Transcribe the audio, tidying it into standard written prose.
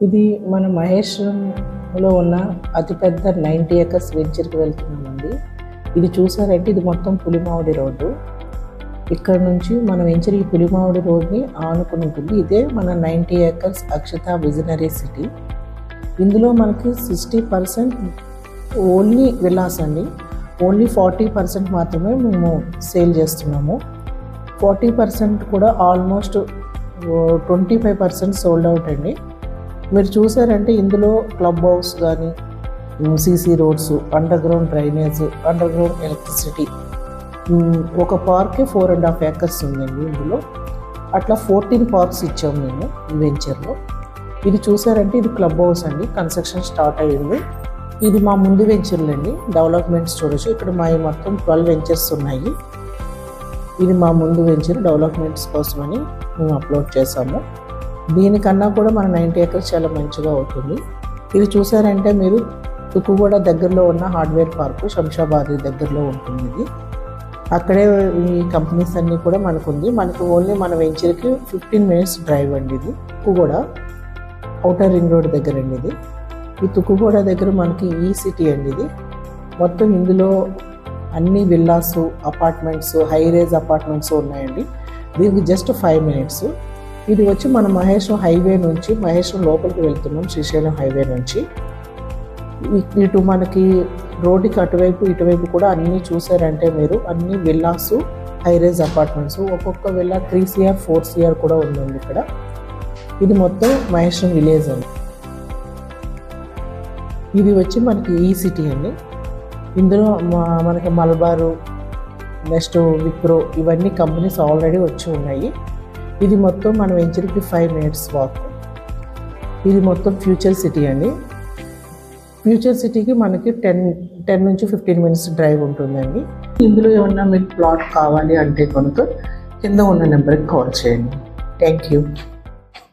ఇది మన మహేశ్వరంలో ఉన్న అతిపెద్ద 90 acres వెంచర్కి వెళ్తున్నామండి. ఇది చూసారంటే ఇది మొత్తం పులిమామిడి రోడ్డు. ఇక్కడ నుంచి మన వెంచర్ ఈ పులిమామిడి రోడ్ని ఆనుకుని ఉంటుంది. ఇదే మన 90 acres అక్షత విజనరీ సిటీ. ఇందులో మనకి 60% ఓన్లీ విల్లాస్ అండి. ఓన్లీ 40% మాత్రమే మేము సేల్ చేస్తున్నాము. 40% కూడా ఆల్మోస్ట్ 25% సోల్డ్ అవుట్ అండి. మీరు చూసారంటే ఇందులో క్లబ్ హౌస్ కానీ, CC roads, under ground drainage, under ground electricity, ఒక పార్కే 4.5 acres ఉందండి ఇందులో. అట్లా 14 పార్క్స్ ఇచ్చాము మేము ఈ వెంచర్లో. ఇది చూసారంటే ఇది క్లబ్ హౌస్ అండి, కన్స్ట్రక్షన్ స్టార్ట్ అయ్యింది. ఇది మా ముందు వెంచర్లు అండి, డెవలప్మెంట్స్ చూడొచ్చు. ఇక్కడ మా మొత్తం 12 వెంచర్స్ ఉన్నాయి. ఇది మా ముందు వెంచర్ డెవలప్మెంట్స్ కోసమని మేము అప్లోడ్ చేసాము. దీనికన్నా కూడా మన 90 acres చాలా మంచిగా అవుతుంది. ఇది చూసారంటే మీరు తుక్కుగూడ దగ్గరలో ఉన్న హార్డ్వేర్ పార్కు, శంషాబాద్ దగ్గరలో ఉంటుంది. ఇది అక్కడే ఈ కంపెనీస్ అన్నీ కూడా మనకు ఉంది. మనకు ఓన్లీ మన వెంచర్కి 15 minutes డ్రైవ్ అండి. ఇది తుక్కుగూడ ఔటర్ రింగ్ రోడ్ దగ్గర అండి. ఇది ఈ తుక్కుగూడ దగ్గర మనకి ఈ సిటీ అండి. ఇది మొత్తం ఇందులో అన్ని villas, apartments, high raise apartments ఉన్నాయండి. దీనికి జస్ట్ 5 minutes. ఇది వచ్చి మన మహేశ్వరం హైవే నుంచి, మహేశ్వరం లోపలికి వెళ్తున్నాం శ్రీశైలం హైవే నుంచి. ఇటు మనకి రోడ్డుకి అటువైపు ఇటువైపు కూడా అన్నీ చూసారంటే మీరు అన్ని విల్లాస్, హై రేజ్ అపార్ట్మెంట్స్. ఒక్కొక్క విల్లా 3 CR 4 CR కూడా ఉందండి ఇక్కడ. ఇది మొత్తం మహేశ్వరం విలేజ్ అండి. ఇది వచ్చి మనకి ఈ సిటీ అండి. ఇందులో మనకి మలబారు, నెక్స్ట్ విప్రో, ఇవన్నీ కంపెనీస్ ఆల్రెడీ వచ్చి ఉన్నాయి. ఇది మొత్తం మన వెంచర్కి 5 minutes వాక్. ఇది మొత్తం ఫ్యూచర్ సిటీ అండి. ఫ్యూచర్ సిటీకి మనకి 10 నుంచి 15 minutes డ్రైవ్ ఉంటుందండి. ఇందులో ఏమన్నా మీకు ప్లాట్ కావాలి అంటే కనుక కింద ఉన్న నెంబర్కి కాల్ చేయండి. Thank you.